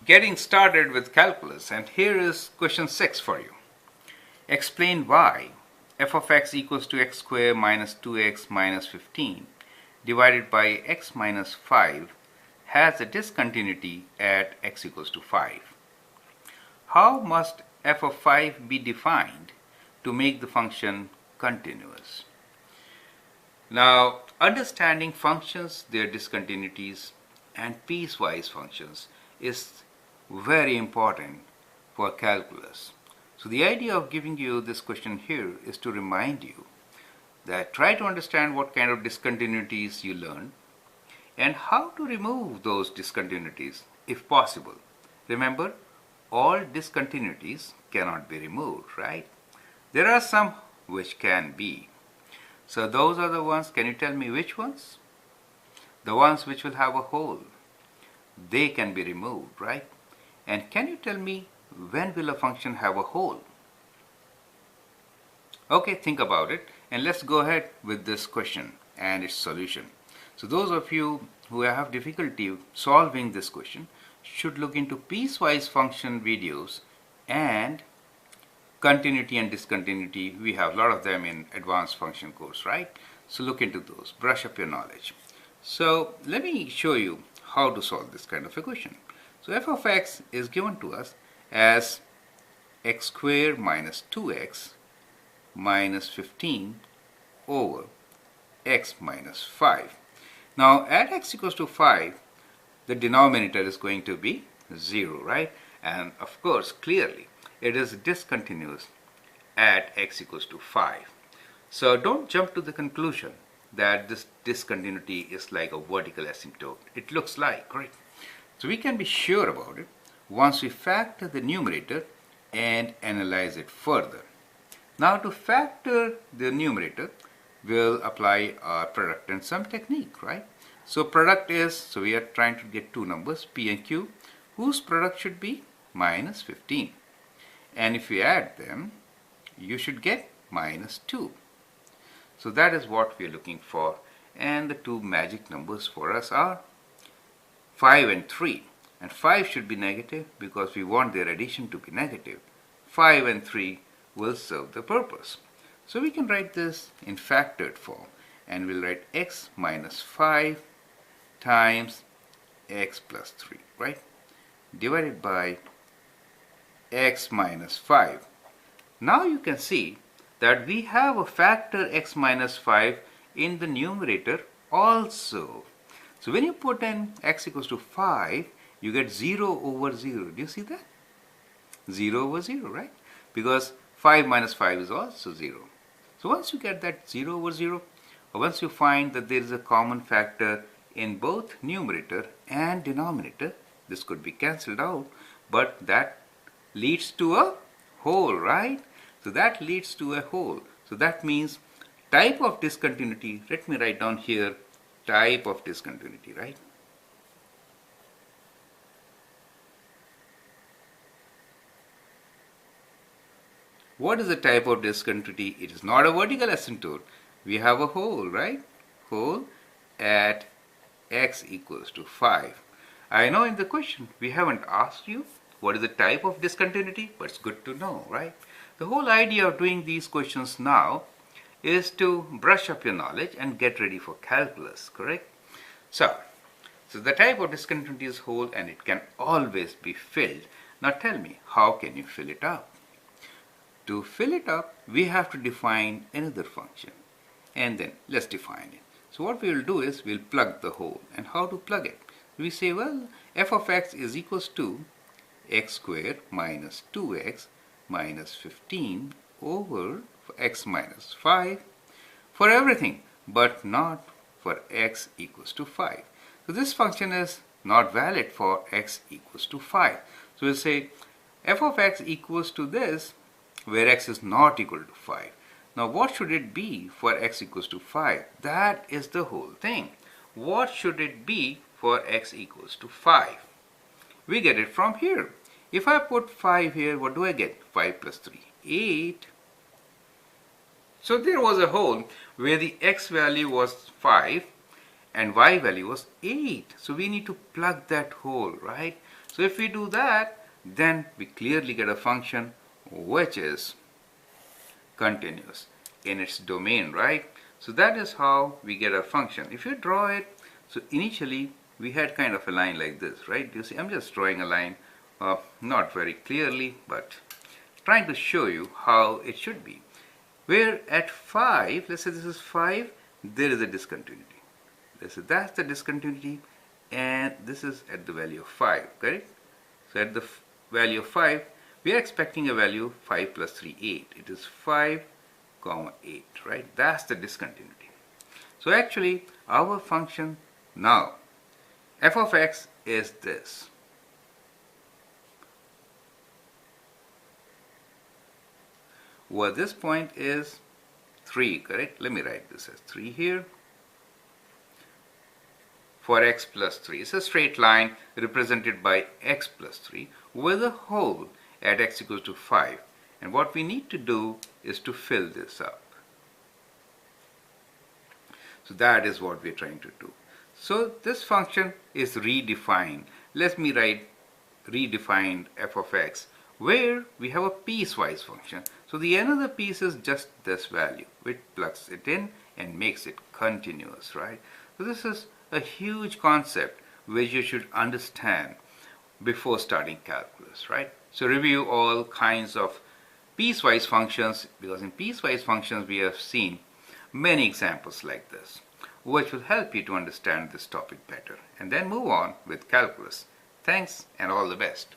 Getting started with calculus, and here is question 6 for you. Explain why f of x equals to x squared minus 2x minus 15 divided by x minus 5 has a discontinuity at x equals to 5. How must f of 5 be defined to make the function continuous? Now, understanding functions, their discontinuities, and piecewise functions is very important for calculus. So the idea of giving you this question here is to remind you that try to understand what kind of discontinuities you learn and how to remove those discontinuities if possible. Remember, all discontinuities cannot be removed, right? There are some which can be. So those are the ones, can you tell me which ones? The ones which will have a hole. They can be removed, right? And can you tell me when will a function have a hole? Okay, think about it and let's go ahead with this question and its solution. So those of you who have difficulty solving this question should look into piecewise function videos and continuity and discontinuity. We have a lot of them in advanced function course, right? So look into those, brush up your knowledge. So let me show you how to solve this kind of a question. So f of x is given to us as x squared minus 2x minus 15 over x minus 5. Now at x equals to 5, the denominator is going to be 0, right? And of course, clearly, it is discontinuous at x equals to 5. So don't jump to the conclusion that this discontinuity is like a vertical asymptote. It looks like, right? So we can be sure about it once we factor the numerator and analyze it further. Now to factor the numerator, we'll apply our product and sum technique, right? So product is, so we are trying to get two numbers, p and q, whose product should be minus 15. And if we add them, you should get minus 2. So that is what we are looking for. And the two magic numbers for us are 5 and 3. And 5 should be negative because we want their addition to be negative. 5 and 3 will serve the purpose. So we can write this in factored form. And we'll write x minus 5 times x plus 3, right? Divided by x minus 5. Now you can see that we have a factor x minus 5 in the numerator also. So when you put in x equals to 5, you get 0 over 0. Do you see that? 0 over 0, right? Because 5 minus 5 is also 0. So once you get that 0 over 0, or once you find that there is a common factor in both numerator and denominator, this could be cancelled out, but that leads to a hole, right? So that leads to a hole. So that means type of discontinuity, let me write down here, type of discontinuity, right? What is the type of discontinuity? It is not a vertical asymptote. We have a hole, right? Hole at x equals to 5. I know in the question we haven't asked you what is the type of discontinuity, but it's good to know, right? The whole idea of doing these questions now is to brush up your knowledge and get ready for calculus, correct? So the type of discontinuity is hole and it can always be filled. Now tell me, how can you fill it up? To fill it up, we have to define another function. And then let's define it. So what we will do is we'll plug the hole. And how to plug it? We say, well, f of x is equals to x squared minus 2x minus 15 over x minus 5 for everything, but not for x equals to 5. So this function is not valid for x equals to 5. So we'll say f of x equals to this, where x is not equal to 5. Now what should it be for x equals to 5? That is the whole thing. What should it be for x equals to 5? We get it from here. If I put 5 here, what do I get? 5 plus 3, 8. So there was a hole where the x value was 5 and y value was 8. So we need to plug that hole, right? So if we do that, then we clearly get a function which is continuous in its domain, right? So that is how we get a function. If you draw it, so initially we had kind of a line like this, right? You see, I'm just drawing a line, not very clearly, but trying to show you how it should be. Where at 5, let's say this is 5, there is a discontinuity. Let's say that's the discontinuity, and this is at the value of 5, correct? So at the value of 5, we are expecting a value 5 plus 3, 8. It is 5, comma 8, right? That's the discontinuity. So actually, our function now, f of x is this. Where this point is 3, correct? Let me write this as 3 here. For x plus 3. It's a straight line represented by x plus 3 with a hole at x equals to 5. And what we need to do is to fill this up. So that is what we're trying to do. So this function is redefined. Let me write redefined f of x, where we have a piecewise function. So the another piece is just this value, which plugs it in and makes it continuous, right? So this is a huge concept which you should understand before starting calculus, right? So review all kinds of piecewise functions, because in piecewise functions we have seen many examples like this, which will help you to understand this topic better, and then move on with calculus. Thanks and all the best.